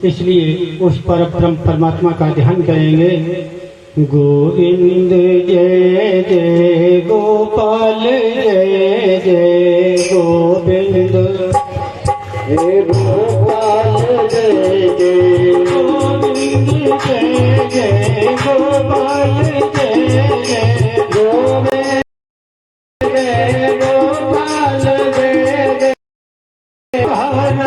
इसलिए उस पर ब्रह्म परमात्मा का ध्यान करेंगे। गोविंद जय जय गोपाल जय जय गोविंद जय गोपाल जय जय गोविंद जय जय गोपाल जय जय गोविंद जय गोपाल जय जय रमण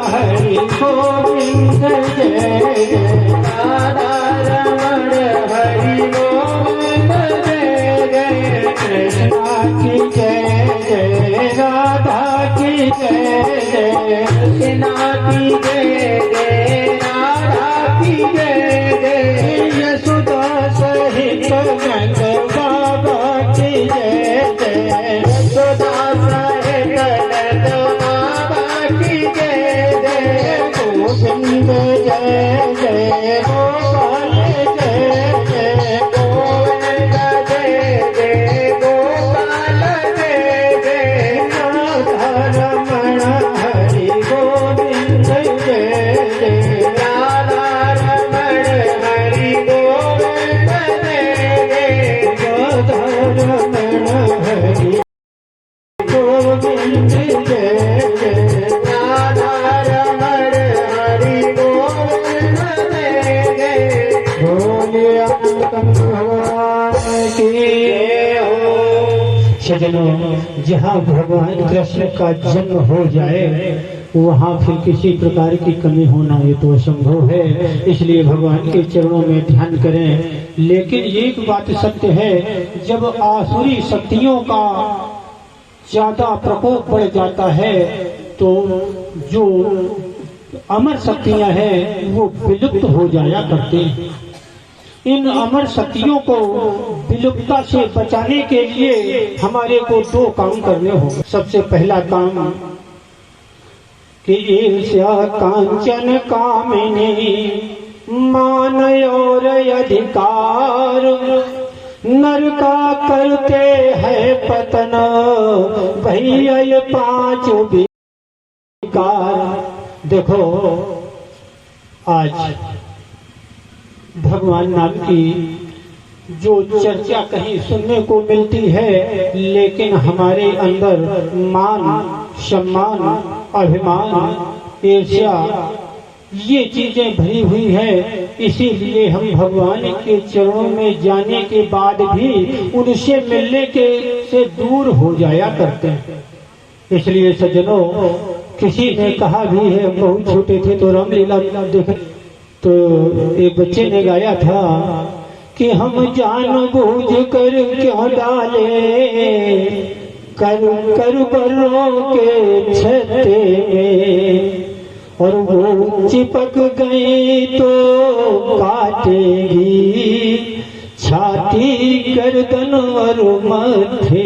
हरि गोविंद जय जय राधा रमण हरि गोविंद जय जय कृष्णा की जय जय राधा की जय जय कृष्णा की जय जय राधा की जय जय यशोदा सहित नंद बाबा की जय जय यशोदा सहित नंद बाबा की जय जय गोविंद जय जय गोपाल जय जय गोविंद जय जय गोपाल जय जय राधा रमण हरि गोविंद जय जय राधा रमण हरि गोविंद जय जय राधा रमण हरि गोविंद जय जय राधा रमण हरि गोविंद जय जय बोले भगवान की जय हो। सज्जनों, जहाँ भगवान कृष्ण का जन्म हो जाए वहाँ फिर किसी प्रकार की कमी होना ये तो असंभव है। इसलिए भगवान के चरणों में ध्यान करें। लेकिन एक बात सत्य है, जब आसुरी शक्तियों का ज्यादा प्रकोप बढ़ जाता है तो जो अमर शक्तियां हैं वो विलुप्त हो जाया करते हैं। इन अमर शक्तियों को विलुप्तता से बचाने के लिए हमारे को दो काम करने होंगे। सबसे पहला काम कि ईर्ष्या कांचन कामिनी मान और अधिकार नर का करते हैं पतन भैया पांच विकार। देखो, आज भगवान नाम की जो चर्चा कहीं सुनने को मिलती है, लेकिन हमारे अंदर मान, सम्मान, अभिमान, ईर्ष्या ये चीजें भरी हुई है। इसीलिए हम भगवान के चरणों में जाने के बाद भी उनसे मिलने के से दूर हो जाया करते हैं। इसलिए सज्जनों, किसी ने कहा भी है, बहुत छोटे थे तो रामलीला देख तो एक बच्चे ने गाया था कि हम जानबूझ कर क्यों डाले कर बरों के छत्ते में और वो चिपक गई तो काटेगी छाती गर्दन और माथे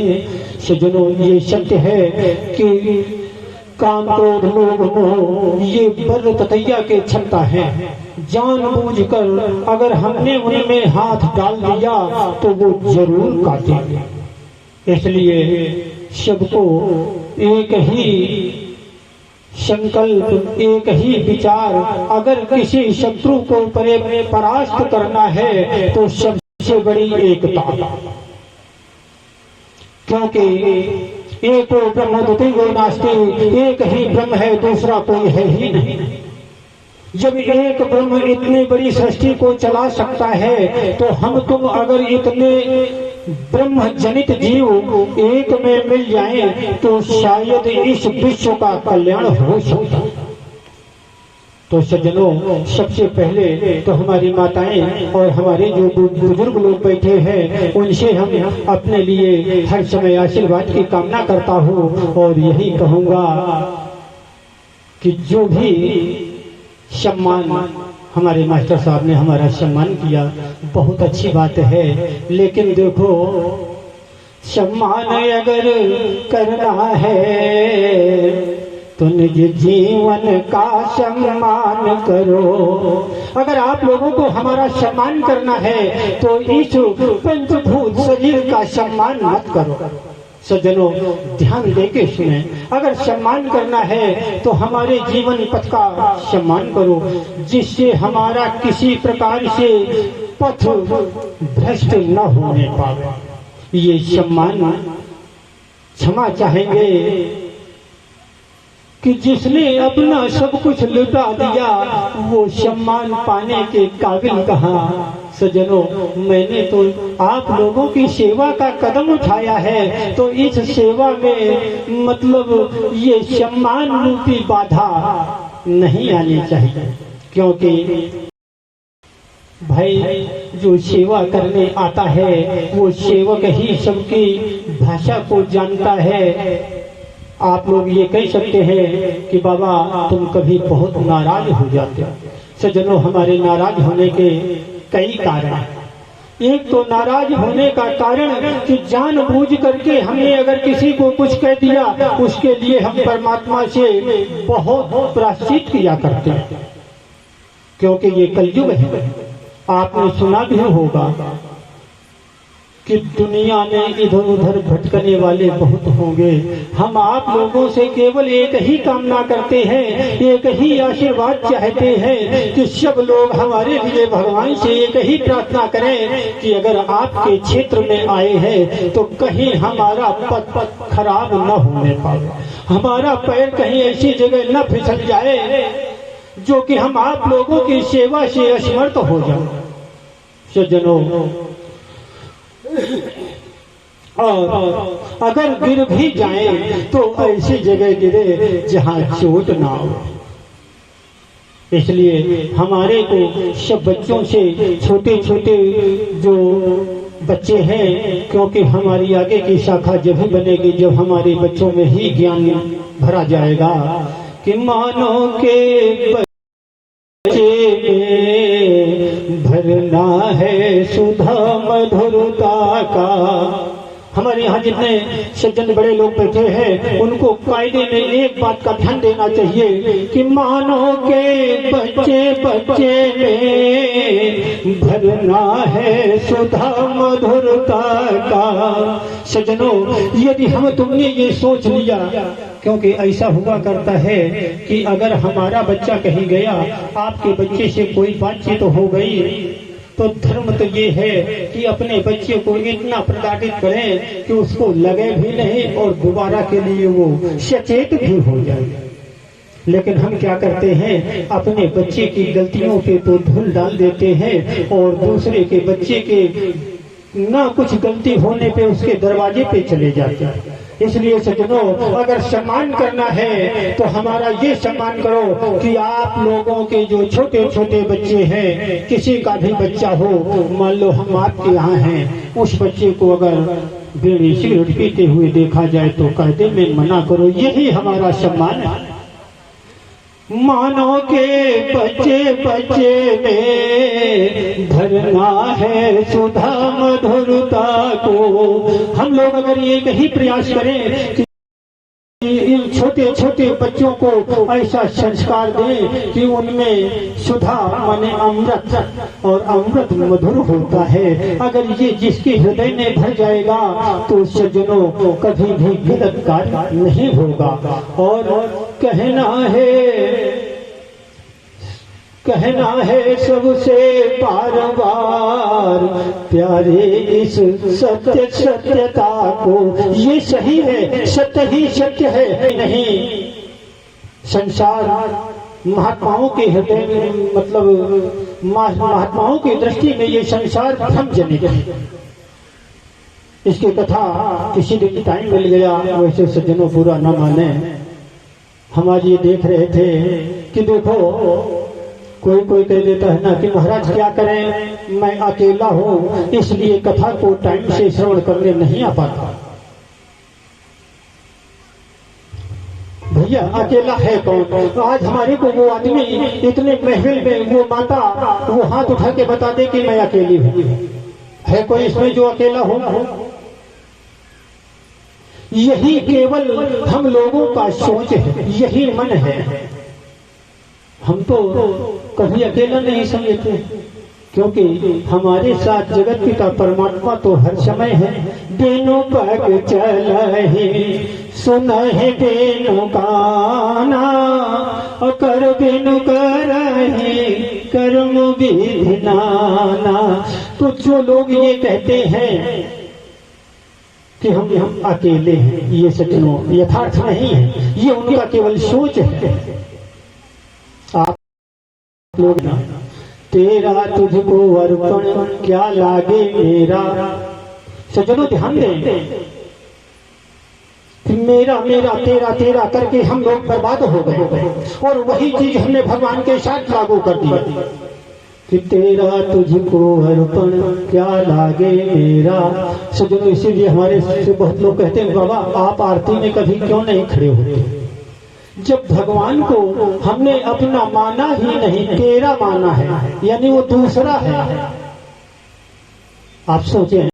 में। सज्जनों, ये सत्य है कि काम क्रोध लोभ मोह ये बर ततैया के क्षमता है। जानबूझकर अगर हमने उनमें हाथ डाल दिया तो वो जरूर काटेंगे। इसलिए सबको एक ही संकल्प, एक ही विचार, अगर किसी शत्रु को परास्त करना है तो सबसे बड़ी एकता, क्योंकि एक ब्रह्म द्वितीयो नास्ति, एक ही ब्रह्म है, दूसरा कोई है ही नहीं। जब एक ब्रह्म इतनी बड़ी सृष्टि को चला सकता है तो हम तुम अगर इतने ब्रह्म जनित जीव एक में मिल जाएं तो शायद इस विश्व का कल्याण हो सकता। तो सज्जनों, सबसे पहले तो हमारी माताएं और हमारे जो बुजुर्ग लोग बैठे हैं उनसे हम अपने लिए हर समय आशीर्वाद की कामना करता हूँ और यही कहूँगा कि जो भी सम्मान हमारे मास्टर साहब ने हमारा सम्मान किया बहुत अच्छी बात है, लेकिन देखो सम्मान अगर करना है तो निज जीवन का सम्मान करो। अगर आप लोगों को हमारा सम्मान करना है तो इस पंचभूत शरीर का सम्मान मत करो। सज्जनों ध्यान देके सुने, अगर सम्मान करना है तो हमारे जीवन पथ का सम्मान करो, जिससे हमारा किसी प्रकार से पथ भ्रष्ट न होने पाए। ये सम्मान क्षमा चाहेंगे कि जिसने अपना सब कुछ लुटा दिया वो सम्मान पाने के काबिल कहाँ। सज्जनों मैंने तो आप लोगों की सेवा का कदम उठाया है, तो इस सेवा में मतलब ये सम्मान रूपी बाधा नहीं आनी चाहिए, क्योंकि भाई जो सेवा करने आता है वो सेवक ही सबकी भाषा को जानता है। आप लोग ये कह सकते हैं कि बाबा तुम कभी बहुत नाराज हो जाते हो। सज्जनों हमारे नाराज होने के कई कारण हैं। एक तो नाराज होने का कारण कि जानबूझ करके हमने अगर किसी को कुछ कह दिया उसके लिए हम परमात्मा से बहुत प्रायश्चित किया करते हैं, क्योंकि ये कलयुग है। आपने सुना भी होगा कि दुनिया में इधर उधर भटकने वाले बहुत होंगे। हम आप लोगों से केवल एक ही कामना करते हैं, एक ही आशीर्वाद चाहते हैं कि सब लोग हमारे लिए भगवान से एक ही प्रार्थना करें कि अगर आपके क्षेत्र में आए हैं तो कहीं हमारा पथ खराब न होने पाए, हमारा पैर कहीं ऐसी जगह न फिसल जाए जो कि हम आप लोगों की सेवा से असमर्थ हो जाए। सज्जनों और अगर गिर भी जाए तो ऐसी जगह गिरे जहां चोट ना हो। इसलिए हमारे को सब बच्चों से, छोटे छोटे जो बच्चे हैं, क्योंकि हमारी आगे की शाखा जब ही बनेगी जब हमारे बच्चों में ही ज्ञान भरा जाएगा कि मानो के बच्चे में भरना है सुधा मधुरता का। हमारे यहाँ जितने सज्जन बड़े लोग बैठे हैं उनको कायदे में एक बात का ध्यान देना चाहिए कि मानो के बच्चे में भरना है सुधा मधुरता का। सज्जनों यदि हम तुमने ये सोच लिया, क्योंकि ऐसा हुआ करता है कि अगर हमारा बच्चा कहीं गया, आपके बच्चे से कोई बातचीत हो गई, तो धर्म तो ये है कि अपने बच्चे को इतना प्रताड़ित करें कि उसको लगे भी नहीं और दोबारा के लिए वो सचेत भी हो जाए। लेकिन हम क्या करते हैं, अपने बच्चे की गलतियों पे तो धूल डाल देते हैं और दूसरे के बच्चे के ना कुछ गलती होने पे उसके दरवाजे पे चले जाते हैं। इसलिए सज्जनों अगर सम्मान करना है तो हमारा ये सम्मान करो कि आप लोगों के जो छोटे छोटे बच्चे हैं, किसी का भी बच्चा हो, मान लो हम आपके यहाँ हैं, उस बच्चे को अगर बीड़ी सिगरेट पीते हुए देखा जाए तो कायदे में मना करो। यही हमारा सम्मान है। मानो के बच्चे में भरना है सुधा मधुरता को। हम लोग अगर एक ही प्रयास करें कि इन छोटे छोटे बच्चों को ऐसा संस्कार दें कि उनमें सुधा माने अमृत, और अमृत मधुर होता है, अगर ये जिसके हृदय में भर जाएगा तो सज्जनों कभी भी गलत कार्य नहीं होगा। और कहना है सबसे बार बार प्यारे इस सत्यता को। ये सही है, सत्य ही सत्य है, नहीं संसार महात्माओं के हृदय में मतलब महात्माओं की दृष्टि में ये संसार भ्रमजनित है। इसकी कथा किसी दिन टाइम मिल गया, वैसे सज्जनों पूरा न माने। हम आज ये देख रहे थे कि देखो कोई कह देता है ना कि महाराज क्या करें, मैं अकेला हूँ इसलिए कथा को टाइम से श्रवण करने नहीं आ पाता। भैया अकेला है कौन? आज हमारे को वो आदमी इतने महफिल में वो माता वो हाथ उठा के बता दे कि मैं अकेली हूँ। है कोई इसमें जो अकेला हो? यही केवल हम लोगों का सोच है, यही मन है। हम तो कभी अकेला नहीं समझते। क्योंकि हमारे साथ जगत पिता परमात्मा तो हर समय है। बेनु पग चलहि सुनहि बेनु गाना, कर बिनु करहि कर्म विधि नाना। तो जो लोग ये कहते हैं कि हम अकेले हैं, ये सचनो यथार्थ नहीं है, ये उनका केवल सोच है। आप लोग ना तेरा तुझको अर्पण क्या लागे मेरा, सज्जनों ध्यान दें कि मेरा मेरा तेरा तेरा करके हम लोग बर्बाद हो गए, और वही चीज हमने भगवान के साथ लागू कर दी कि तेरा तुझको अर्पण क्या लागे मेरा। सज्जनों इसीलिए हमारे से बहुत लोग कहते हैं बाबा आप आरती में कभी क्यों नहीं खड़े होते। जब भगवान को हमने अपना माना ही नहीं, तेरा माना है, यानी वो दूसरा है। आप सोचें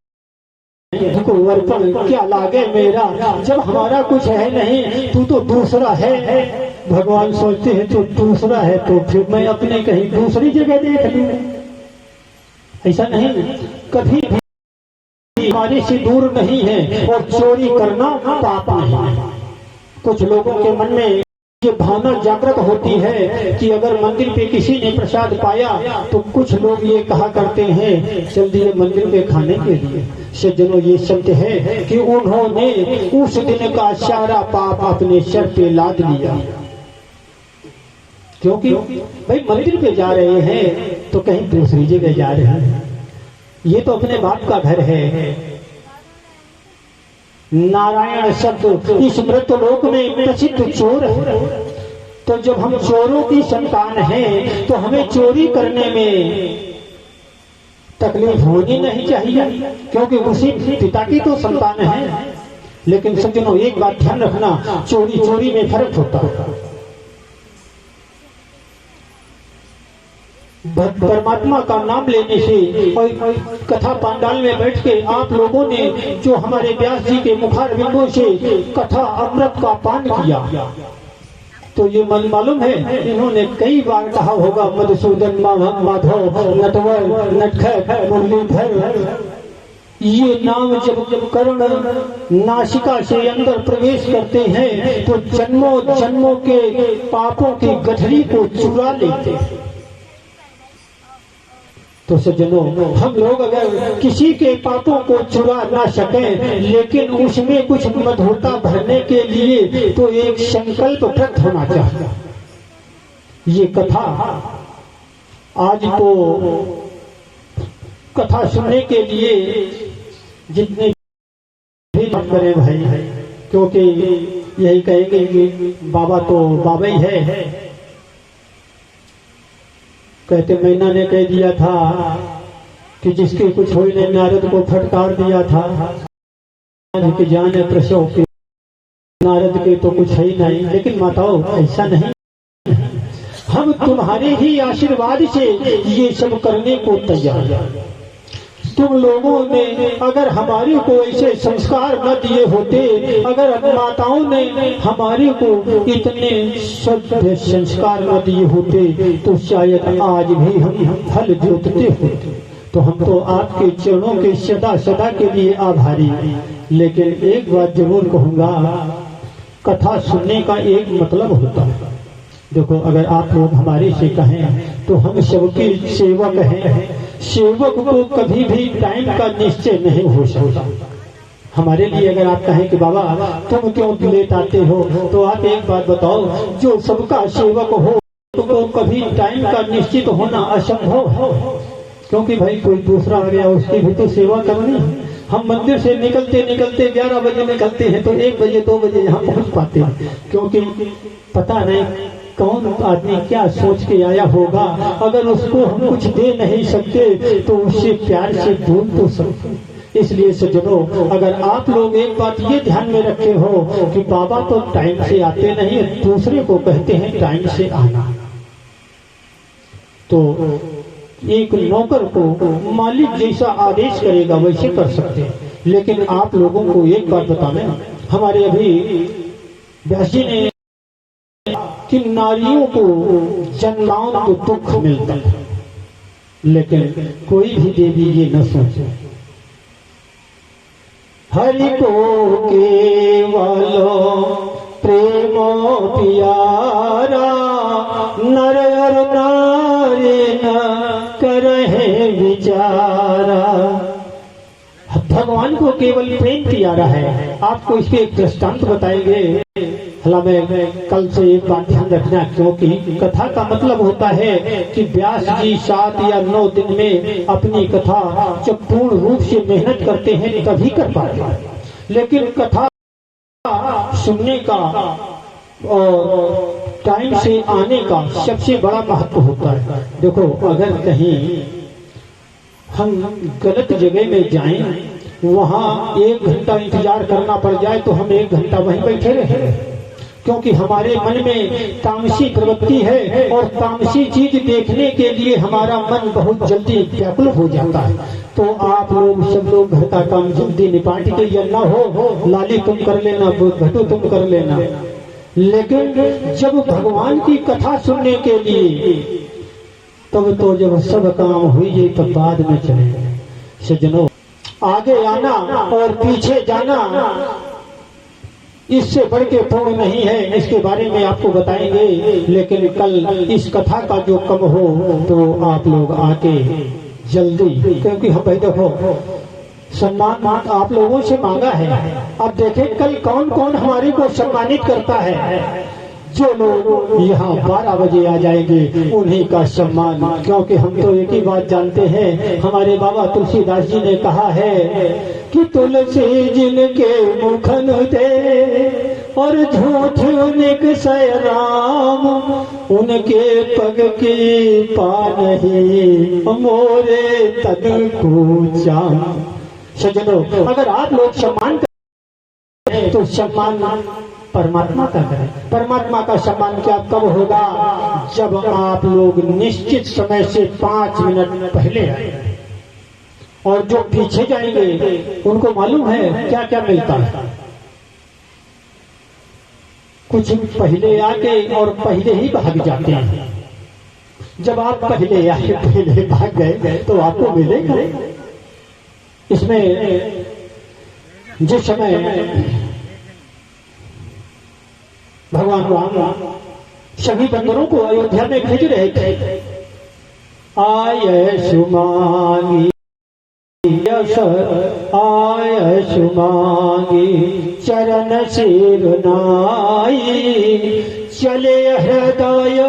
तुझको अर्पण क्या लागे मेरा, जब हमारा कुछ है नहीं, तू तो दूसरा है। भगवान सोचते हैं तो दूसरा है तो फिर मैं अपने कहीं दूसरी जगह देख लूं। ऐसा नहीं, कभी भी हमारे से दूर नहीं है, और चोरी करना पाप नहीं है। कुछ लोगों के मन में ये भावना जागृत होती है कि अगर मंदिर पे किसी ने प्रसाद पाया तो कुछ लोग ये कहा करते हैं चल दिए मंदिर पे खाने के लिए। सज्जनों ये सत्य है कि उन्होंने उस दिन का सारा पाप अपने सर पे लाद लिया, क्योंकि भाई मंदिर पे जा रहे हैं तो कहीं दूसरी जगह जा रहे हैं। ये तो अपने बाप का घर है। नारायण शब्द इस मृतलोक में प्रसिद्ध चोर है। तो जब हम चोरों की संतान हैं तो हमें चोरी करने में तकलीफ होनी नहीं चाहिए, क्योंकि उसी पिता की तो संतान है। लेकिन सज्जनों एक बात ध्यान रखना, चोरी चोरी में फर्क होता है। परमात्मा का नाम लेने से और कथा पंडाल में बैठ के आप लोगों ने जो हमारे व्यास जी के मुखार बिंदु से कथा अमृत का पान किया, तो ये मन मालूम है इन्होंने कई बार कहा होगा मधुसूदन माधव नटवर नटखट मुरलीधर। ये नाम जब कर्ण नासिका से अंदर प्रवेश करते हैं तो जन्मों जन्मों के पापों की गठरी को चुरा लेते हैं। तो सज्जनों हम लोग अगर किसी के पापों को चुरा ना सकें, लेकिन उसमें कुछ मधुरता भरने के लिए तो एक संकल्प प्रकट होना चाहिए। ये कथा आज तो कथा सुनने के लिए जितने भी करें भाई, क्योंकि यही कहेंगे कि बाबा तो बाबा ही है। कहते मैना ने कह दिया था कि जिसके कुछ हो ने नारद को फटकार दिया था कि जाने प्रसव के, नारद के तो कुछ है ही नहीं। लेकिन माताओं ऐसा नहीं, हम तुम्हारे ही आशीर्वाद से ये सब करने को तैयार। तुम लोगों ने अगर हमारे को ऐसे संस्कार न दिए होते, अगर माताओं ने हमारे को इतने सभ्य संस्कार न दिए होते, तो शायद आज भी हम फल जोतते होते। तो हम तो आपके चरणों के सदा सदा के लिए आभारी। लेकिन एक बात जरूर कहूंगा, कथा सुनने का एक मतलब होता है। देखो अगर आप लोग हमारे से कहें तो हम सबके सेवक हैं। सेवक को कभी भी टाइम का निश्चय नहीं हो सकता। हमारे लिए अगर आप कहें कि बाबा तुम क्यों लेट आते हो, तो आप एक बात बताओ, जो सबका सेवक हो तो कभी टाइम का निश्चित होना असंभव है, क्योंकि भाई कोई दूसरा आ गया उसकी भी तो सेवा करनी है। हम मंदिर से निकलते निकलते 11 बजे निकलते हैं तो 1 बजे 2 बजे यहाँ पहुँच पाते हैं, क्योंकि पता नहीं कौन आदमी क्या सोच के आया होगा। अगर उसको हम कुछ दे नहीं सकते तो उससे प्यार से दूर तो सकते। इसलिए सज्जनों अगर आप लोग एक बात ये ध्यान में रखे हो कि बाबा तो टाइम से आते नहीं, दूसरे को कहते हैं टाइम से आना, तो एक नौकर को मालिक जैसा आदेश करेगा वैसे कर सकते हैं। लेकिन आप लोगों को एक बात बताना, हमारे अभी व्यास जी ने कि नारियों को जन्माओं तो दुख मिलता है, लेकिन कोई भी देवी ये न सोचे। हरि को केवल प्रेमो प्यारा, नर और नारी न करहे विचारा। भगवान को केवल प्रेम प्यारा है। आपको इसके एक दृष्टांत बताएंगे। हालांकि कल से एक बात ध्यान रखना, क्योंकि कथा का मतलब होता है कि व्यास जी 7 या 9 दिन में अपनी कथा जब पूर्ण रूप से मेहनत करते हैं तभी कर पाते हैं। लेकिन कथा सुनने का और टाइम से आने का सबसे बड़ा महत्व होता है। देखो, अगर कहीं हम गलत जगह में जाएं, वहां 1 घंटा इंतजार करना पड़ जाए तो हम 1 घंटा वहीं बैठे रहे, क्योंकि हमारे मन में तामसी प्रवृत्ति है और तामसी चीज देखने के लिए हमारा मन बहुत जल्दी व्याकुल हो जाता है। तो आप लोग सब लोग घर का काम जल्दी निपाट के, या ना हो लाली तुम कर लेना, घटू तुम कर लेना। लेकिन जब भगवान की कथा सुनने के लिए, तब तो जब सब काम हुई तब बाद में चले। सज्जनों, आगे आना और पीछे जाना इससे बढ़ के पूर्ण नहीं है, इसके बारे में आपको बताएंगे। लेकिन कल इस कथा का जो कम हो तो आप लोग आके जल्दी, क्योंकि हम भाई देखो सम्मान आप लोगों से मांगा है। अब देखें कल कौन कौन हमारे को सम्मानित करता है। जो लोग यहाँ 12 बजे आ जाएंगे उन्हीं का सम्मान, क्योंकि हम तो एक ही बात जानते हैं, हमारे बाबा तुलसीदास जी ने कहा है कि तुलसी जिनके मुखन दे और झूठ निकसय राम, उनके पग की पानही मोरे तन को चाम। सज्जनों, अगर आप लोग सम्मान करें तो सम्मान परमात्मा का करें। परमात्मा का सम्मान क्या कब होगा? जब आप लोग निश्चित समय से 5 मिनट पहले आए। और जो पीछे जाएंगे उनको मालूम है क्या क्या मिलता है। कुछ पहले आके और पहले ही भाग जाते हैं। जब आप पहले आके पहले भाग गए तो आपको मिलेगा। इसमें जिस समय भगवान राम सभी बंदरों को अयोध्या में भेज रहे थे, आय सुमांगी यश आय सुमांगी चरण सिरनाई, चले हृदय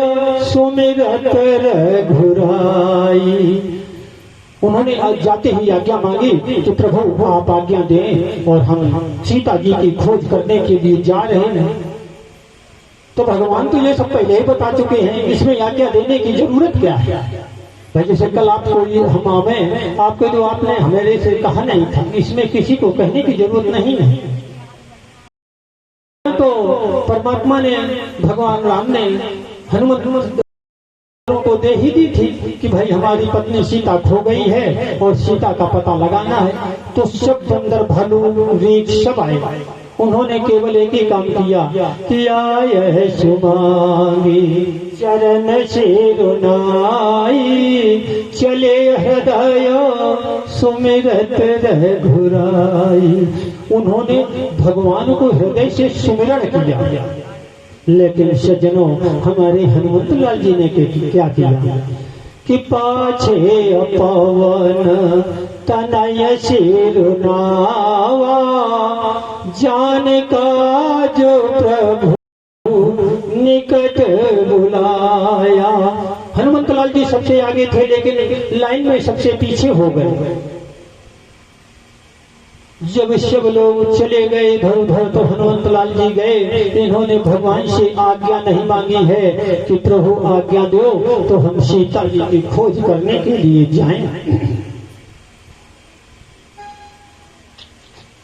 सुमिरत रघुराई। उन्होंने जाते ही आज्ञा मांगी कि प्रभु आप आज्ञा दें और हम सीता जी की खोज करने के लिए जा रहे हैं। तो भगवान तो ये सब पहले ही बता चुके हैं, इसमें आज्ञा देने की जरूरत क्या है? भाई जैसे कल आपको ये हम आवे आपको तो आपने हमारे से कहा नहीं था, इसमें किसी को कहने की जरूरत नहीं है। तो परमात्मा ने, भगवान राम ने हनुमत को दे ही दी थी कि भाई हमारी पत्नी सीता खो गई है और सीता का पता लगाना है। तो सब बंदर भालू रीछ सब आए। उन्होंने केवल एक ही काम किया कि आय सुमांगी चरण सिरनाई, चले हृदय सुमिरत रघुराई। उन्होंने भगवान को हृदय से सुमिरण किया। लेकिन सज्जनों, हमारे हनुमत लाल जी ने क्या किया कि पाछे पवन तनय सिरनावा, जान का जो प्रभु निकट बुलाया। हनुमत लाल जी सबसे आगे थे, लेकिन लाइन में सबसे पीछे हो गए। जब सब लोग चले गए इधर उधर तो हनुमत लाल जी गए। इन्होंने भगवान से आज्ञा नहीं मांगी है कि प्रभु आज्ञा दो तो हम सीता जी की खोज करने के लिए जाएं,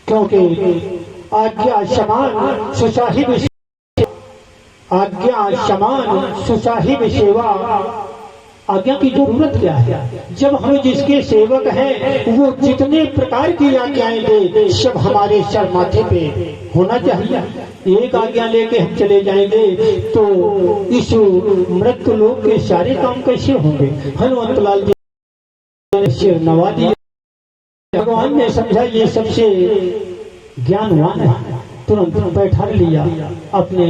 क्योंकि आज्ञा समान सुसाहिब, आज्ञा समान सुसाहिब सेवा। आज्ञा की जरूरत क्या है? जब हम जिसके सेवक हैं वो जितने प्रकार की आज्ञाएं दे सब हमारे सर माथे पे होना चाहिए। एक आज्ञा लेके हम चले जाएंगे तो इस मृत्यु लोक के सारे काम कैसे होंगे? हनुमत लाल जी सिर नवा दिया। भगवान ने समझा ये सबसे ज्ञानवान है, तुरंत बैठा लिया अपने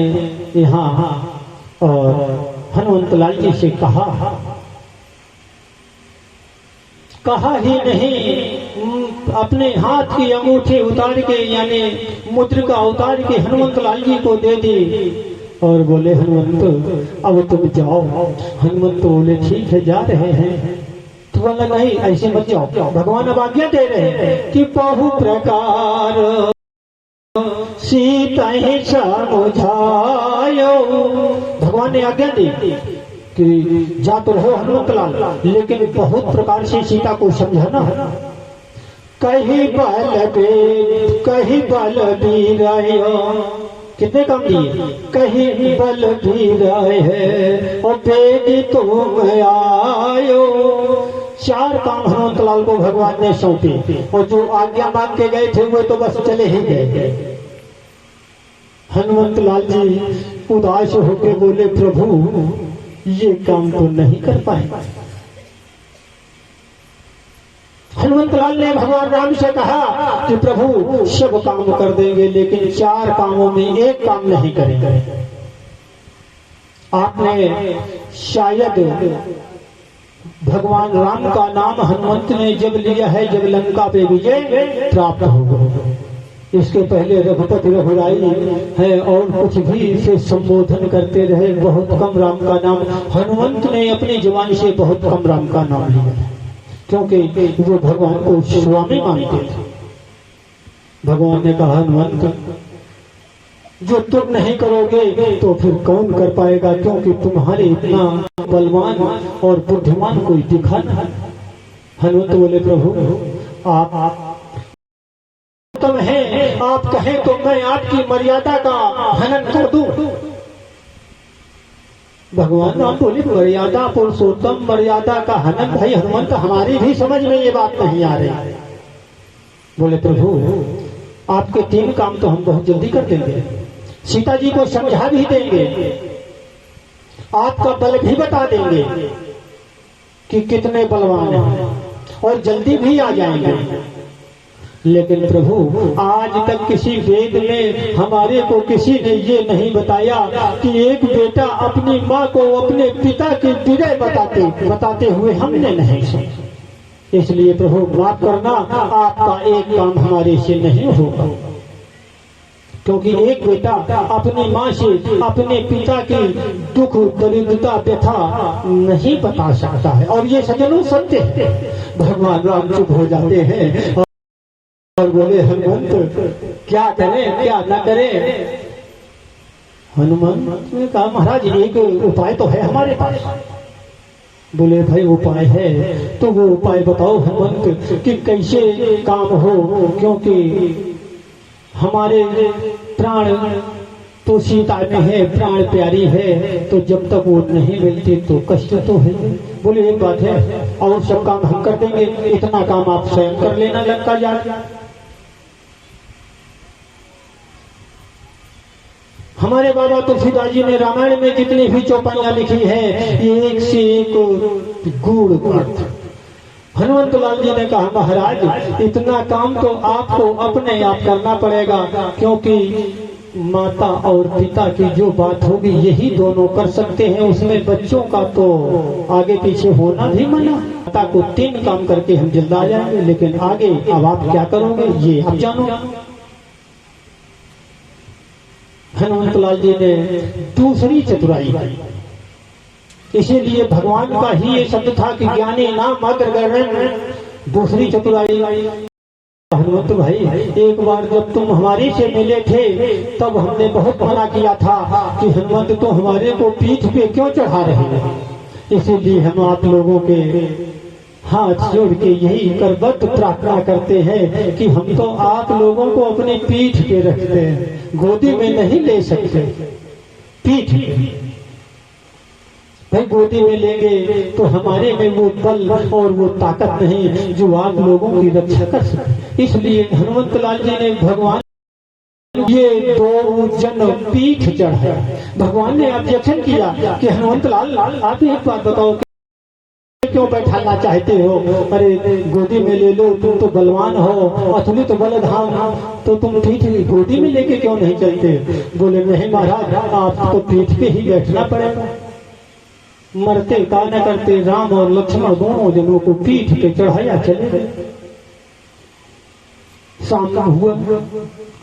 यहाँ और हनुमंत लाल जी से कहा ही नहीं, अपने हाथ की अंगूठी उतार के यानी मुद्रिका उतार के हनुमंत लाल जी को दे दी और बोले हनुमंत अब तुम जाओ। हनुमंत बोले ठीक है जा रहे हैं। तो बोला नहीं ऐसे मत जाओ, भगवान अब आज्ञा दे रहे हैं कि बहु प्रकार सीता ही समझायो। भगवान ने आज्ञा दी कि जा तो रहो हनुमंत लाल, लेकिन बहुत प्रकार से सीता को समझाना है। कहीं बल बीरायो, कितने काम दिए, कहीं बल बीराय है और बेटी तुम आयो। 4 काम हनुमंत लाल को भगवान ने सौंपे और जो आज्ञा मांग के गए थे वो तो बस चले ही गए। हनुमंत लाल जी उदास होकर बोले प्रभु ये काम तो नहीं कर पाए। हनुमंत लाल ने भगवान राम से कहा कि प्रभु सब काम कर देंगे लेकिन 4 कामों में एक काम नहीं करेंगे। आपने शायद भगवान राम का नाम हनुमंत ने जब लिया है जब लंका पे विजय प्राप्त होगा, इसके पहले रघुपति रघुराई है और कुछ भी इसे संबोधन करते रहे, बहुत कम राम का नाम। हनुमंत ने अपनी जुबान से बहुत कम राम का नाम लिया क्योंकि वो भगवान को स्वामी मानते थे। भगवान ने कहा हनुमंत जो तुम नहीं करोगे तो फिर कौन कर पाएगा, क्योंकि तुम्हारे इतना बलवान और बुद्धिमान कोई दिखा नहीं। हनुमंत बोले प्रभु आप उत्तम है, आप कहें तो मैं आपकी मर्यादा का हनन कर दूं। भगवान राम बोले मर्यादा पुरुषोत्तम मर्यादा का हनन, भाई हनुमंत हमारी भी समझ में ये बात नहीं आ रही। बोले प्रभु आपके 3 काम तो हम बहुत जल्दी कर देंगे, सीता जी को समझा भी देंगे, आपका बल भी बता देंगे कि कितने बलवान हैं और जल्दी भी आ जाएंगे। लेकिन प्रभु आज तक किसी वेद में हमारे को किसी ने ये नहीं बताया कि एक बेटा अपनी माँ को अपने पिता की विजय बताते हुए हमने नहीं सुना। इसलिए प्रभु माफ करना, आपका एक काम हमारे से नहीं होगा, क्योंकि एक बेटा अपनी माँ से अपने पिता की दुख दरिद्रता व्यथा नहीं बता सकता है और ये सज्जनों सत्य है। भगवान राम चुप हो जाते हैं और बोले हनुमंत क्या करें क्या न करें। हनुमंत ने कहा महाराज एक उपाय तो है हमारे पास। बोले भाई उपाय है तो वो उपाय बताओ हनुमंत कि कैसे काम हो, क्योंकि हमारे प्राण तो सीता में है, प्राण प्यारी है, तो जब तक वो नहीं मिलती तो कष्ट तो है। बोले एक बात है और सब काम हम कर देंगे, इतना काम आप स्वयं कर लेना लंका जाकर। हमारे बाबा तुलसीदास जी ने रामायण में जितनी भी चौपाइयां लिखी है एक से एक गूढ़ अर्थ। हनुमंत लाल जी ने कहा महाराज इतना काम तो आपको अपने आप करना पड़ेगा, क्योंकि माता और पिता की जो बात होगी यही दोनों कर सकते हैं, उसमें बच्चों का तो आगे पीछे होना भी मना। माता को 3 काम करके हम जल्द आ जाएंगे, लेकिन आगे अब आप क्या करोगे ये आप जानो। हनुमंत लाल जी ने दूसरी चतुराई की, इसीलिए भगवान का ही ये शब्द था कि ज्ञानी नाम अग्र गण्य। दूसरी चतुराई हनुमंत भाई एक बार जब तुम हमारे से मिले थे तब हमने बहुत मना किया था कि हनुमंत तो हमारे को पीठ पे क्यों चढ़ा रहे हैं, इसीलिए हम आप लोगों के हाथ जोड़ के यही करबद्ध प्रार्थना करते हैं कि हम तो आप लोगों को अपनी पीठ पे रखते हैं, गोदी में नहीं ले सकते। पीठ भाई गोदी में लेंगे तो हमारे में वो बल और वो ताकत नहीं जो आप लोगों की रक्षा कर सके। इसलिए हनुमंत लाल जी ने भगवान ये 2 जन पीठ चढ़ाया। भगवान ने ऑब्जेक्शन किया कि हनुमंत लाल आप एक बात बताओ क्यों बैठाना चाहते हो? अरे गोदी में ले लो, तुम तो बलवान हो, अतुलित तो बलधाम, तो तुम पीठ गोदी में लेके क्यों नहीं चलते? बोले नहीं महाराज, आपको पीठ पे ही बैठना पड़ेगा। मरते का न करते राम और लक्ष्मण दोनों जनों को पीठ पे चढ़ाया, चले गए। सामना हुआ,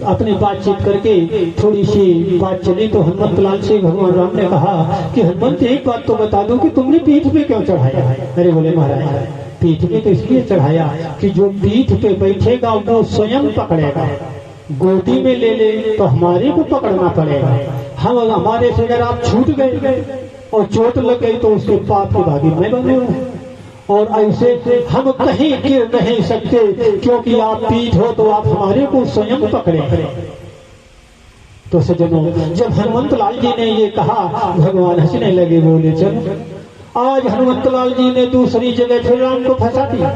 अपनी बातचीत करके थोड़ी सी बात चली तो हनुमंत लाल से भगवान राम ने कहा कि हनुमंत एक बात तो बता दो कि तुमने पीठ पे क्यों चढ़ाया है? अरे बोले महाराज, पीठ पे तो इसलिए चढ़ाया कि जो पीठ पे बैठेगा वो स्वयं पकड़ेगा, गोदी में ले ले तो हमारे को पकड़ना पड़ेगा। हम हमारे से अगर आप छूट गए और चोट लग गई तो उसके पाप के भागी मैं बने हुए, और ऐसे हम कहीं गिर नहीं सकते क्योंकि आप पीठ हो तो आप हमारे को स्वयं पकड़े। तो सज्जनों, जब हनुमंत लाल जी ने ये कहा, भगवान हंसने लगे, बोले चलो आज हनुमंत लाल जी ने दूसरी जगह फिर राम को फंसा दिया।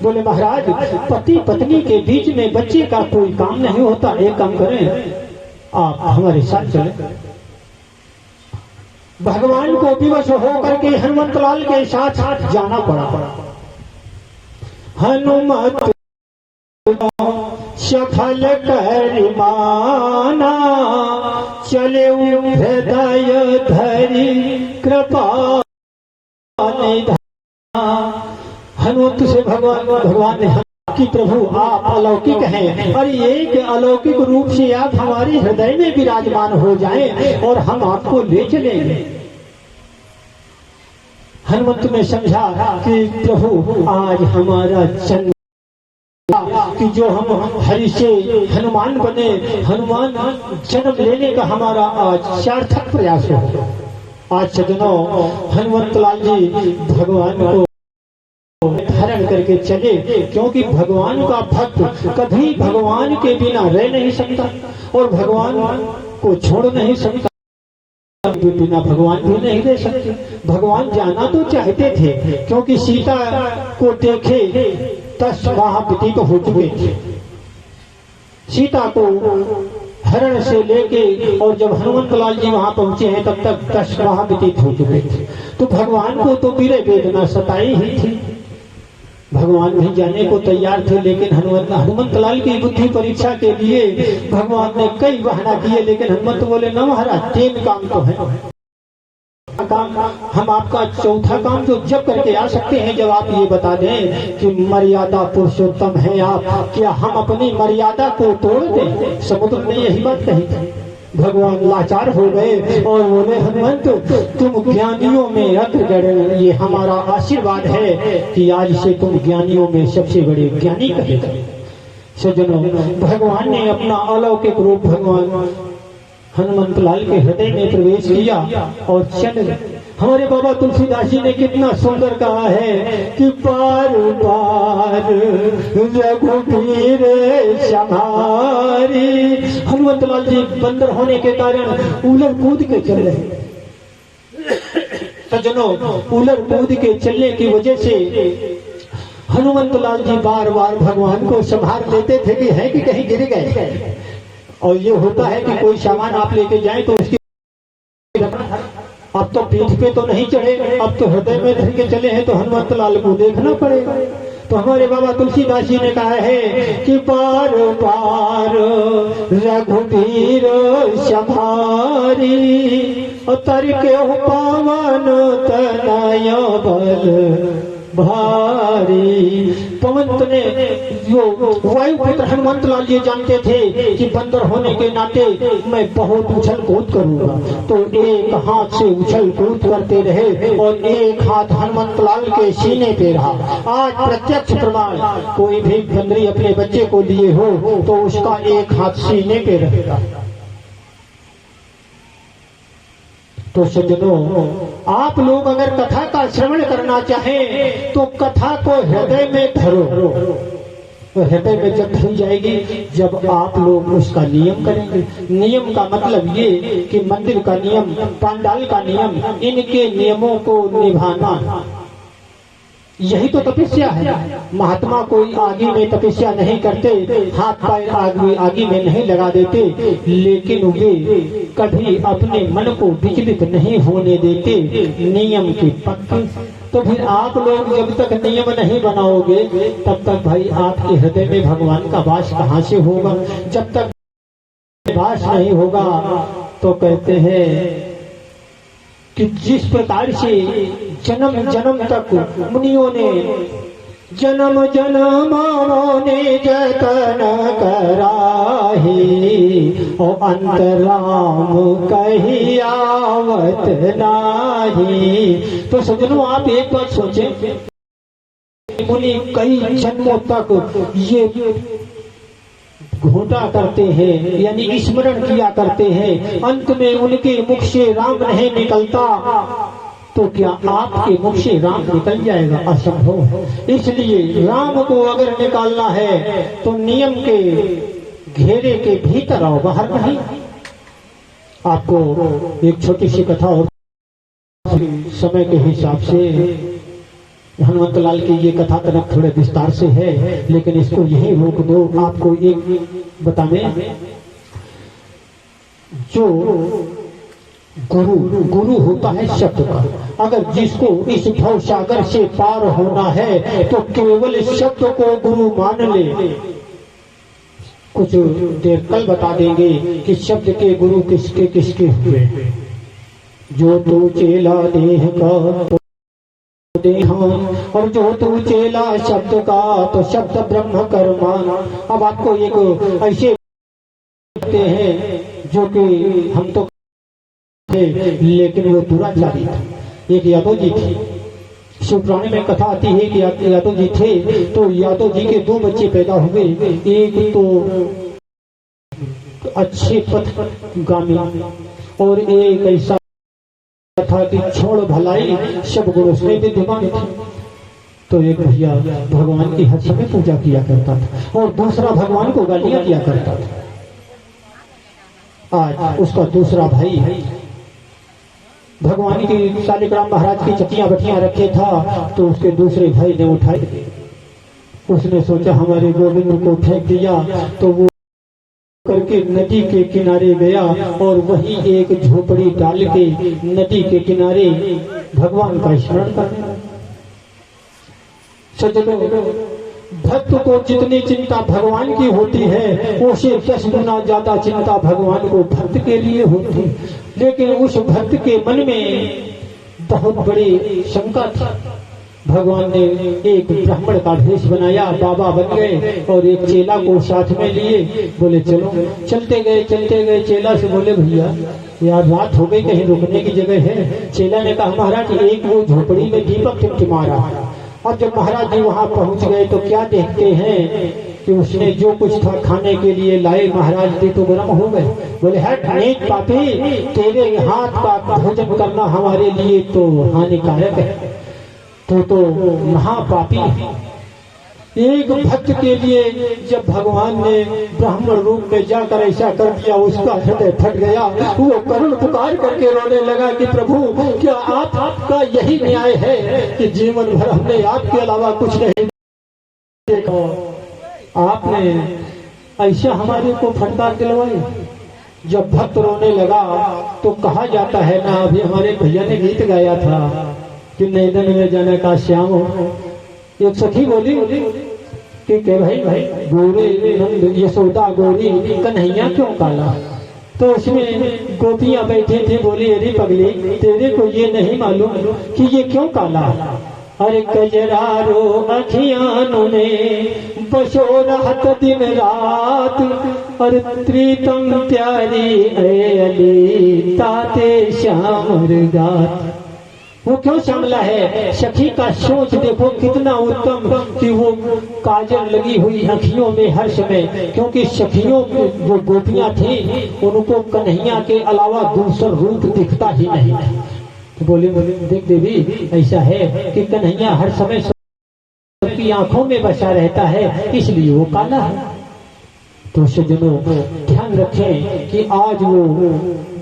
बोले महाराज, पति पत्नी के बीच में बच्चे का कोई काम नहीं होता, एक काम करें, आप हमारे साथ चले। भगवान को विवश होकर के हनुमंत लाल के साथ जाना पड़ा। हनुमत सफल कर माना, चले हृदय धरी कृपा निधाना। हनुमत से भगवान ने कि प्रभु आप अलौकिक हैं और एक अलौकिक रूप से आप हमारे हृदय में विराजमान हो जाएं और हम आपको ले चलेंगे। हनुमंत ने समझा कि प्रभु आज हमारा जन्म, कि जो हम हरि से हनुमान बने, हनुमान जन्म लेने का हमारा आज सार्थक प्रयास हो। आज सज्जनों, हनुमंत लाल जी भगवान को धारण करके चले, क्योंकि भगवान का भक्त कभी भगवान के बिना रह नहीं सकता और भगवान को छोड़ नहीं सकता, बिना भगवान भी नहीं रह सकते। भगवान जाना तो चाहते थे, क्योंकि सीता को देखे 10 माह व्यतीत हो चुके थे। सीता को हरण से लेके और जब हनुमंत लाल जी वहां पहुंचे हैं तब तक 10 माह व्यतीत हो चुके थे। तो भगवान को तो विरह वेदना सताई ही थी। भगवान भी जाने को तैयार थे, लेकिन हनुमंत लाल की बुद्धि परीक्षा के लिए भगवान ने कई बहाना किए, लेकिन हनुमंत बोले न महाराज, 3 काम तो है। काम हम आपका चौथा काम जो जब करके आ सकते हैं, जब आप ये बता दें कि मर्यादा पुरुषोत्तम है आप, क्या हम अपनी मर्यादा को तोड़ दें? समुद्र ने यही बात कही थी। भगवान लाचार हो गए और बोले हनुमंत, तुम ज्ञानियों में अग्रगण्य, ये हमारा आशीर्वाद है कि आज से तुम ज्ञानियों में सबसे बड़े ज्ञानी कहे गए। सज्जनों, भगवान ने अपना अलौकिक रूप भगवान हनुमंत लाल के हृदय में प्रवेश किया और चल गए। हमारे बाबा तुलसीदास जी ने कितना सुंदर कहा है कि पार पार रघुबीर समारी। हनुमंत लाल जी बंदर होने के कारण उलट कूद के चल रहे। सज्जनों, उलट कूद के चलने की वजह से हनुमंत लाल जी बार बार भगवान को संभाल लेते थे कि है कि कहीं गिर गए। और ये होता है कि कोई सामान आप लेके जाएं तो उसकी, अब तो पीठ पे तो नहीं चढ़े, अब तो हृदय में धर के चले हैं, तो हनुमंत लाल को देखना पड़ेगा। तो हमारे बाबा तुलसीदास जी ने कहा है कि पार पार रघुबीर समारी, तर के पावन तनय बल भारी। पवंत ने जो वायुपुत्र हनुमंत लाल जी जानते थे कि बंदर होने के नाते मैं बहुत उछल कूद करूंगा, तो एक हाथ से उछल कूद करते रहे और एक हाथ हनुमंत लाल के सीने पे रहा। आज प्रत्यक्ष प्रमाण, कोई भी बंदरी अपने बच्चे को लिए हो तो उसका एक हाथ सीने पे रहेगा। तो सज्जनों, आप लोग अगर कथा का श्रवण करना चाहें तो कथा को हृदय में धरो। तो हृदय में जब धरी जाएगी, जब आप लोग उसका नियम करेंगे। नियम का मतलब ये कि मंदिर का नियम, पांडाल का नियम, इनके नियमों को निभाना, यही तो तपस्या है। महात्मा कोई आगे में तपस्या नहीं करते, हाथ पैर आगे में नहीं लगा देते, लेकिन वे कभी अपने मन को विचलित नहीं होने देते। नियम के पक्के तो फिर आप लोग जब तक नियम नहीं बनाओगे तब तक भाई आपके हृदय में भगवान का वास कहाँ से होगा। जब तक वास नहीं होगा तो कहते हैं कि जिस प्रकार से जन्म जन्म तक मुनियों ने जन्म जन्मों ने जतन कराही और अंतराम कही आवत नाही। तो सज्जनों आप एक बात सोचें, मुनि कई जन्मों तक ये घोटा करते हैं यानी स्मरण किया करते हैं, अंत में उनके मुख से राम नहीं निकलता तो क्या आपके मुख से राम निकल जाएगा? असंभव है। इसलिए राम को अगर निकालना है तो नियम के घेरे के भीतर आओ, बाहर नहीं। आपको एक छोटी सी कथा और समय के हिसाब से हनुमंत लाल की ये कथा तनक थोड़े विस्तार से है, लेकिन इसको यही रोक दो। आपको एक बताने, जो गुरु होता है शब्द का। अगर जिसको इस भव सागर से पार होना है तो केवल शब्द को गुरु मान ले। कुछ देर कल बता देंगे कि शब्द के गुरु किसके किसके हुए। जो तो चेला देह का देहान, और जो तू चेला शब्द का तो शब्द ब्रह्म कर्मान। अब आपको एक ऐसे हैं जो कि हम तो लेकिन वो दुराचारी था। एक यादव जी थे। शिवपुराण में कथा आती है कि यादव जी थे तो यादव जी के दो बच्चे पैदा हुए। एक तो अच्छे पथगामी और एक ऐसा था कि छोड़ भलाई सब गुण उसमें विद्यमान थे। तो एक भैया भगवान की हर समय पूजा किया करता था और दूसरा भगवान को गालियां दिया करता था। आज उसका दूसरा भाई भगवान की शालिग्राम महाराज की चटियां बटियां रखे था तो उसके दूसरे भाई ने उठाई। उसने सोचा हमारे गोविंद को फेंक दिया तो वो करके नदी के किनारे गया और वही एक झोपड़ी डाल के नदी के किनारे भगवान का स्मरण करने। सज्जनों, भक्त को जितनी चिंता भगवान की होती है उसे 10 गुना ज्यादा चिंता भगवान को भक्त के लिए होती। लेकिन उस भक्त के मन में बहुत बड़ी शंका थी। भगवान ने एक ब्राह्मण का भेष बनाया, बाबा बन गए और एक चेला को साथ में लिए। बोले चलो। चलते गए चेला से बोले भैया यार रात हो गई, कहीं रुकने की जगह है? चेला ने कहा महाराज एक वो झोपड़ी में दीपक टिमटिमा रहा है। अब जब महाराज जी वहां पहुंच गए तो क्या देखते हैं कि उसने जो कुछ था खाने के लिए लाए, महाराज जी तो गर्म हो गए। बोले हट नीच पापी, तेरे हाथ का भोजन करना हमारे लिए तो हानिकारक है, तो महापापी है। एक भक्त के लिए जब भगवान ने ब्राह्मण रूप में जाकर ऐसा कर दिया उसका हृदय फट गया। वो करुण पुकार करके रोने लगा कि प्रभु क्या आपका यही न्याय है कि जीवन भर हमने आपके अलावा कुछ नहीं देखा, आपने ऐसा हमारे को फटकार दिलवाई। जब भक्त रोने लगा तो कहा जाता है ना, अभी हमारे भैया ने गीत गाया था कि नैदन में जाने का श्याम हो। एक सखी बोली कि भाई गोरे नंद यशोदा गोरी कन्हैया क्यों काला। तो उसमें गोपियां बैठे थे, बोली अरे पगली तेरे को ये नहीं मालूम कि ये क्यों काला। अरे कजरारो अखियानों ने बसो रहत दिन रात और प्रीतम प्यारी अली ताते श्याम गात। वो क्यों श्यामला है? सखी का सोच देखो कितना उत्तम कि वो काजल लगी हुई अखियों में हर समय, क्योंकि सखियों जो गोपियां थी उनको कन्हैया के अलावा दूसरा रूप दिखता ही नहीं। तो बोले देख देवी ऐसा है कि कन्हैया हर समय सबकी आंखों में बसा रहता है, इसलिए वो काला है। तो सज्जनों ध्यान रखें कि आज वो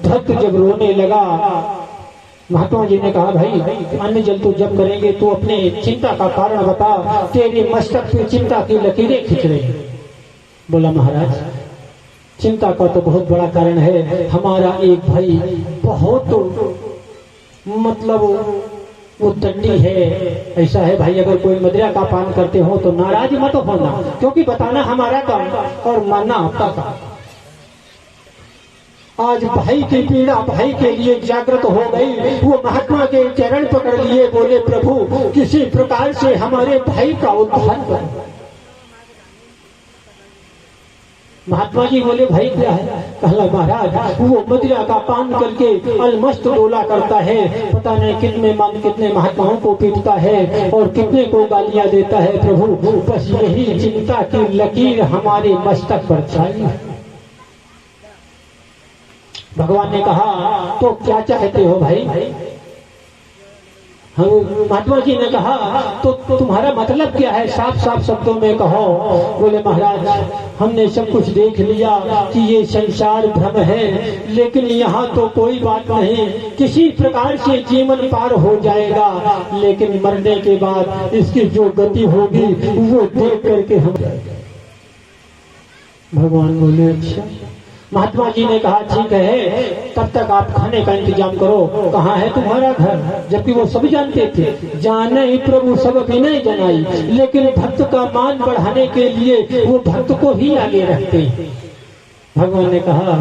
भक्त जब रोने लगा, महात्मा जी ने कहा भाई अन्न जल तो जब करेंगे तो अपने चिंता का कारण बता, तेरे मस्तक पे चिंता की लकीरें खींच रही। बोला महाराज चिंता का तो बहुत बड़ा कारण है। हमारा एक भाई बहुत मतलब वो दंडी है। ऐसा है भाई, अगर कोई मदिरा का पान करते हो तो नाराज मत होना, क्योंकि बताना हमारा काम और मानना आपका काम। आज भाई की पीड़ा भाई के लिए जागृत हो गई। वो महात्मा के चरण पकड़ लिए, बोले प्रभु किसी प्रकार से हमारे भाई का उद्धार कर। महात्मा जी बोले भाई क्या है? कहला महाराज वो मदिरा का पान करके अलमस्त डोला करता है, पता नहीं कितने महात्माओं को पीटता है और कितने को गालियां देता है। प्रभु बस यही चिंता की लकीर हमारे मस्तक पर छाई। भगवान ने कहा तो क्या चाहते हो भाई? महात्मा जी ने कहा तो तुम्हारा मतलब क्या है, साफ साफ शब्दों में कहो। बोले महाराज हमने सब कुछ देख लिया कि ये संसार भ्रम है, लेकिन यहाँ तो कोई बात नहीं, किसी प्रकार से जीवन पार हो जाएगा, लेकिन मरने के बाद इसकी जो गति होगी वो देख करके हम। भगवान बोले अच्छा। महात्मा जी ने कहा ठीक है, तब तक आप खाने का इंतजाम करो। कहाँ है तुम्हारा घर? जबकि वो सब जानते थे, जाने ही प्रभु सब विनय जनाई, लेकिन भक्त का मान बढ़ाने के लिए वो भक्त को ही आगे रखते। भगवान ने कहा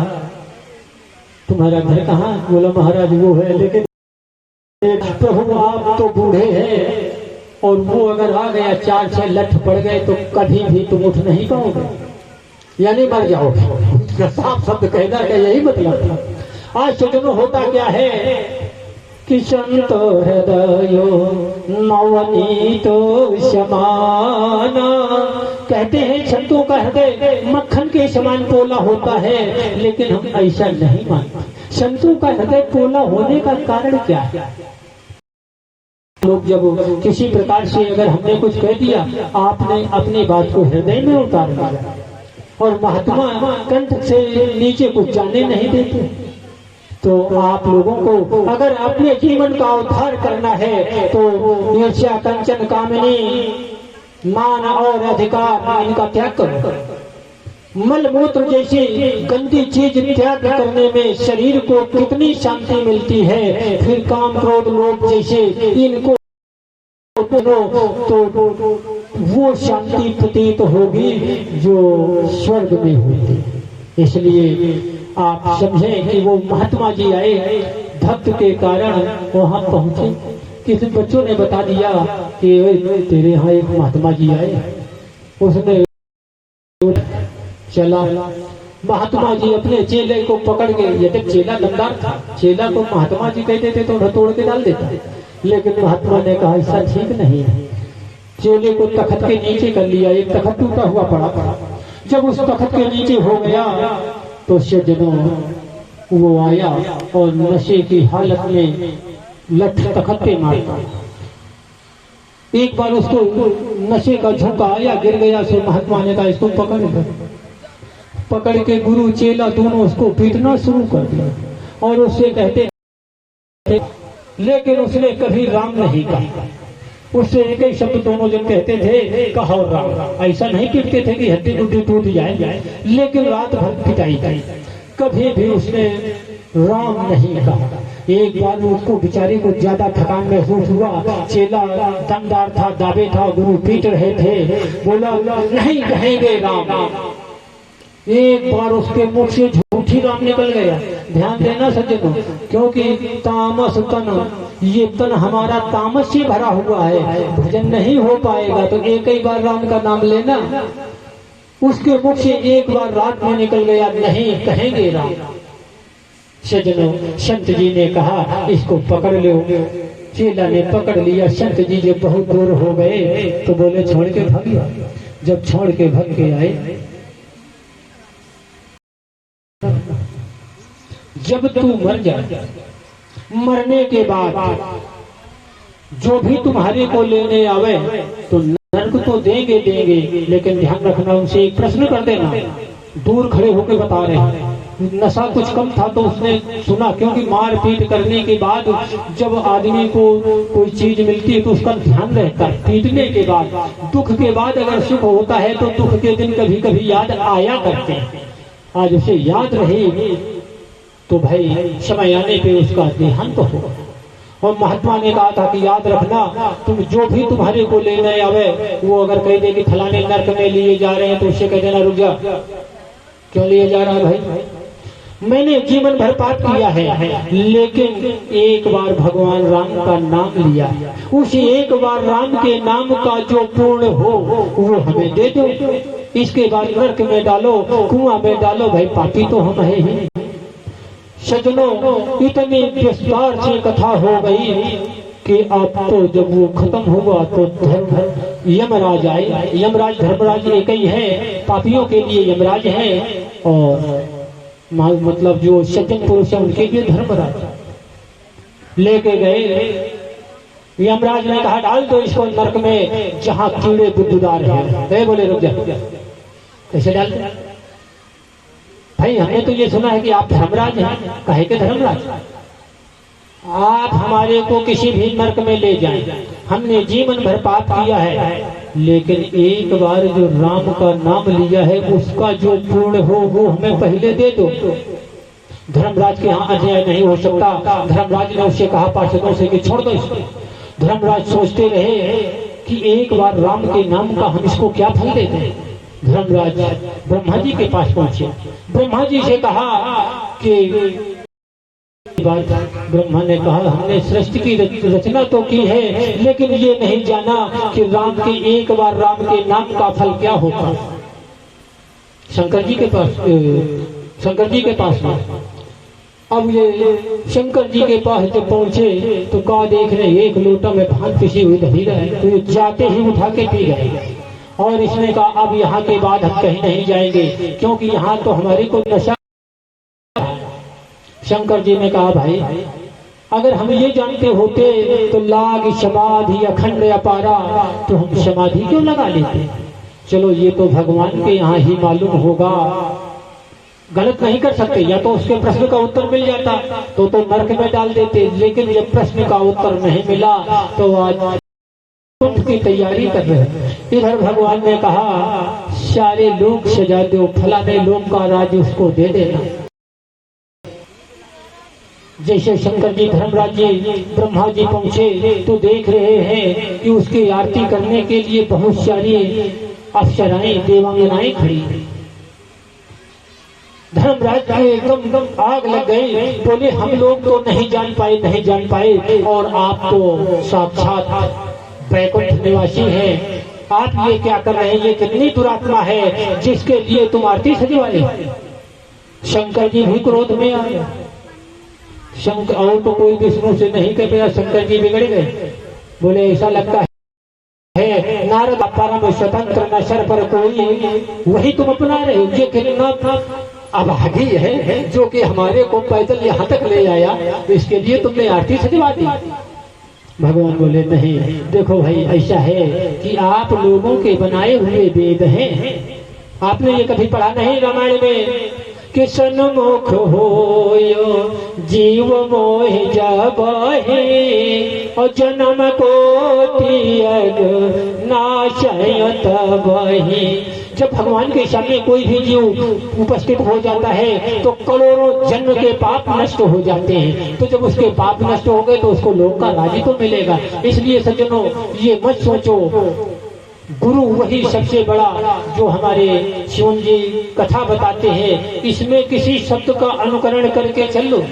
तुम्हारा घर कहाँ? बोला महाराज वो है, लेकिन प्रभु आप तो बूढ़े हैं और वो अगर आ गया 4-6 लठ पड़ गए तो कभी भी तुम उठ नहीं पाओगे, यानी मर जाओगे। साफ शब्द कहना का यही मतलब था। आज सज्जनों होता क्या है कि संत हृदयो नवनीतो समाना, कहते हैं संतों का हृदय मक्खन के समान पोला होता है, लेकिन हम ऐसा नहीं मानते। संतों का हृदय पोला होने का कारण क्या है? लोग जब किसी प्रकार से अगर हमने कुछ कह दिया, आपने अपनी बात को हृदय में उतार लिया, और महात्मा कंठ से नीचे कुछ जाने नहीं देते। तो आप लोगों को अगर अपने जीवन का उद्धार करना है तो ईर्ष्या कंचन कामनी मान और अधिकार इनका त्याग करो। मल मूत्र जैसी गंदी चीज त्याग करने में शरीर को कितनी शांति मिलती है, फिर काम क्रोध लोभ जैसे इनको तो वो शांति प्रतीत होगी जो स्वर्ग में होती। इसलिए आप समझें कि वो महात्मा जी आए, भक्त के कारण वहां पहुंचे। किसी बच्चों ने बता दिया कि तेरे यहाँ एक महात्मा जी आए, उसने चला। महात्मा जी अपने चेले को पकड़ के, यदि चेला दमदार था, चेला को महात्मा जी कहते थे तो तोड़ के डाल देता, लेकिन महात्मा ने कहा ऐसा ठीक नहीं है। चेले को तखत के नीचे कर लिया, एक तखत टूटा हुआ पड़ा। जब उस तखत के नीचे हो गया तो सज्जनों वो आया और नशे की हालत में लठ तखत पे मारता। एक बार उसको नशे का झोंका आया, गिर गया। सो महात्मा ने कहा इसको पकड़ के गुरु चेला दोनों उसको पीटना शुरू कर दिया और उससे कहते, लेकिन उसने कभी राम नहीं कहा। उससे एक ही शब्द दोनों जन कहते थे, कहो राम। ऐसा नहीं पीटते थे कि हड्डी गुड्डी टूट जाए, लेकिन रात भर पिटाई गई, कभी भी उसने राम नहीं कहा। एक बार उसको बेचारे को ज्यादा थकान महसूस हुआ, चेला दमदार था, दावे था, गुरु पीट रहे थे, बोला नहीं कहेंगे राम। एक बार उसके मुख से झूठी राम निकल गया। ध्यान देना सज्जनों, क्योंकि तामस तन, ये तन हमारा तामस से भरा हुआ है, भजन नहीं हो पाएगा। तो एक ही बार राम का नाम लेना। उसके मुख से एक बार रात में निकल गया, नहीं कहेंगे राम। सज्जनों, संत जी ने कहा इसको पकड़ लो। चेला ने पकड़ लिया। संत जी जब बहुत दूर हो गए तो बोले छोड़ के भाग गया। जब छोड़ के भाग के आए, जब तू मर जाए, मरने के बाद जो भी तुम्हारे को लेने आवे तो नरक तो देंगे, लेकिन ध्यान रखना उनसे एक प्रश्न कर देना। दूर खड़े होकर बता रहे हैं। नशा कुछ कम था तो उसने सुना, क्योंकि मार पीट करने के बाद जब आदमी को कोई चीज मिलती है तो उसका ध्यान रहता है। पीटने के बाद, दुख के बाद अगर सुख होता है तो दुख के दिन कभी कभी याद आया करते हैं। आज उसे याद रहे तो भाई समय आने पे उसका देहांत हो। और महात्मा ने कहा था कि याद रखना, तुम जो भी तुम्हारे को लेने आवे, वो अगर कह दे कि फलाने नरक में लिए जा रहे हैं, तो उससे कह देना रुक जा, क्यों लिए जा रहा है भाई, मैंने जीवन भर पाप किया है, लेकिन एक बार भगवान राम का नाम लिया, उस एक बार राम के नाम का जो पूर्ण हो वो हमें दे दो, इसके बाद नरक में डालो, कुआं में डालो, भाई पापी तो हम है ही। सजनों, इतनी विस्तार से कथा हो गई कि अब तो जब वो खत्म हुआ तो यमराज आए। यमराज धर्मराज एक ही है, पापियों के लिए यमराज है और मतलब जो सज्जन पुरुष है उनके लिए धर्मराज। लेके गए, यमराज ने कहा डाल दो इसको नरक में जहां कीड़े बुद्धिदार हैं। बोले रुक जा, कैसे डाल दो भाई, हमने तो ये सुना है कि आप धर्मराज हैं, कहे के धर्मराज, आप हमारे को किसी भी नरक में ले जाएं, हमने जीवन भर पाप किया है, लेकिन एक बार जो राम का नाम लिया है उसका जो पूर्ण हो वो हमें पहले दे दो। धर्मराज के यहाँ अन्याय नहीं हो सकता। धर्मराज ने उससे कहा पार्षदों से कि छोड़ दो इसको। धर्मराज सोचते रहे कि एक बार राम के नाम का हम इसको क्या फल देते हैं। धर्मराज ब्रह्मा जी के पास पहुंचे, ब्रह्मा जी से कहा कि बात, ब्रह्मा ने कहा हमने सृष्टि की रचना तो की है, लेकिन ये नहीं जाना कि राम के एक बार राम के नाम का फल क्या होगा। शंकर जी के पास में अब ये शंकर जी के पास जब पहुंचे तो कहा देख रहे एक लोटा में भांग पिसी हुई धरी है, तो ये जाते ही उठा के पी गए। और इसने कहा अब यहाँ के बाद हम कहीं नहीं जाएंगे, क्योंकि यहाँ तो हमारे को नशा। शंकर जी ने कहा भाई अगर हम ये जानते होते तो लाग समाधि अखंड अपारा, तो हम समाधि क्यों लगा लेते। चलो ये तो भगवान के यहाँ ही मालूम होगा, गलत नहीं कर सकते, या तो उसके प्रश्न का उत्तर मिल जाता तो नरक में डाल देते, लेकिन जब प्रश्न का उत्तर नहीं मिला तो आज की तैयारी कर रहे हैं। इधर भगवान ने कहा सारे लोग सजा दो, फलाने लोग का राज उसको दे देना। जैसे शंकर जी धर्मराज जी ब्रह्मा जी पहुंचे तो देख रहे हैं कि उसकी आरती करने के लिए बहुत सारी अप्सराएं देवांगनाएं खड़ी। धर्मराज को एकदम आग लग गई, बोले हम लोग तो नहीं जान पाए और आप तो साक्षात वैकुंठ निवासी हैं, आप ये क्या कर रहे हैं, ये कितनी दुरात्मा है जिसके लिए तुम आरती सजवाए। शंकर जी भी क्रोध में आ गए। शंकर और तो कोई विष्णु से नहीं कर पाया, शंकर जी बिगड़ गए। बोले ऐसा लगता है नारद परम स्वतंत्र न सर पर कोई, वही तुम अपना रहे हो। ये कितना अभागी है जो कि हमारे को पैदल यहाँ तक ले आया, इसके लिए तुमने आरती सजवा दी। भगवान बोले नहीं, देखो भाई ऐसा है कि आप लोगों के बनाए हुए वेद हैं। आपने ये कभी पढ़ा नहीं रामायण में कि सन्मुख होयो जीव मोह जबहि और जन्म कोटि नाशय तबहि। जब भगवान के सामने कोई भी जीव उपस्थित हो जाता है तो करोड़ों जन्म के पाप नष्ट हो जाते हैं। तो जब उसके पाप नष्ट हो गए तो उसको लोक का राज तो मिलेगा। इसलिए सज्जनों ये मत सोचो, गुरु वही सबसे बड़ा जो हमारे शिवन जी कथा बताते हैं, इसमें किसी शब्द का अनुकरण करके चल लो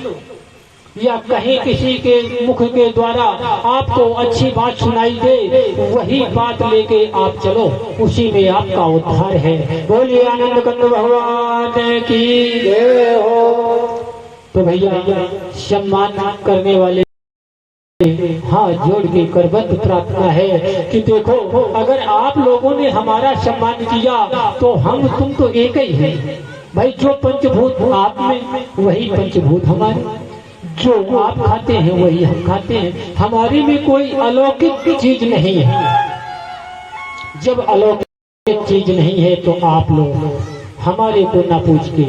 या कहीं किसी के मुख के द्वारा आपको अच्छी बात सुनाई दे, वही बात लेके आप चलो, उसी में आपका उद्धार है। बोलिए आनंद कंद भगवान की जय हो। तो भैया सम्मान करने वाले हाँ जोड़ के करबद्ध प्रार्थना है कि देखो अगर आप लोगों ने हमारा सम्मान किया तो हम तुम तो एक ही है भाई। जो पंचभूत आप में वही पंचभूत हमारे, जो आप खाते हैं वही हम खाते हैं। हमारी में कोई अलौकिक चीज नहीं है। जब अलौकिक चीज नहीं है तो आप लोग हमारे को ना पूछ के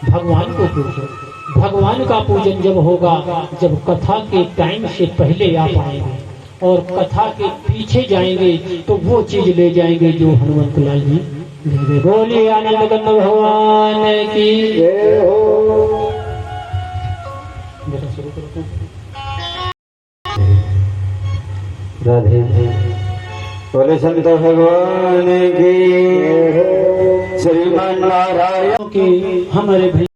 भगवान को पूछो। भगवान का पूजन जब होगा जब कथा के टाइम से पहले आप आएंगे और कथा के पीछे जाएंगे तो वो चीज ले जाएंगे जो हनुमंत लाल जी ले गए। बोलिए आनंद कंद भगवान की जय हो। राधे बोले संत भगवान की श्रीमान नारायण कि हमारे भैया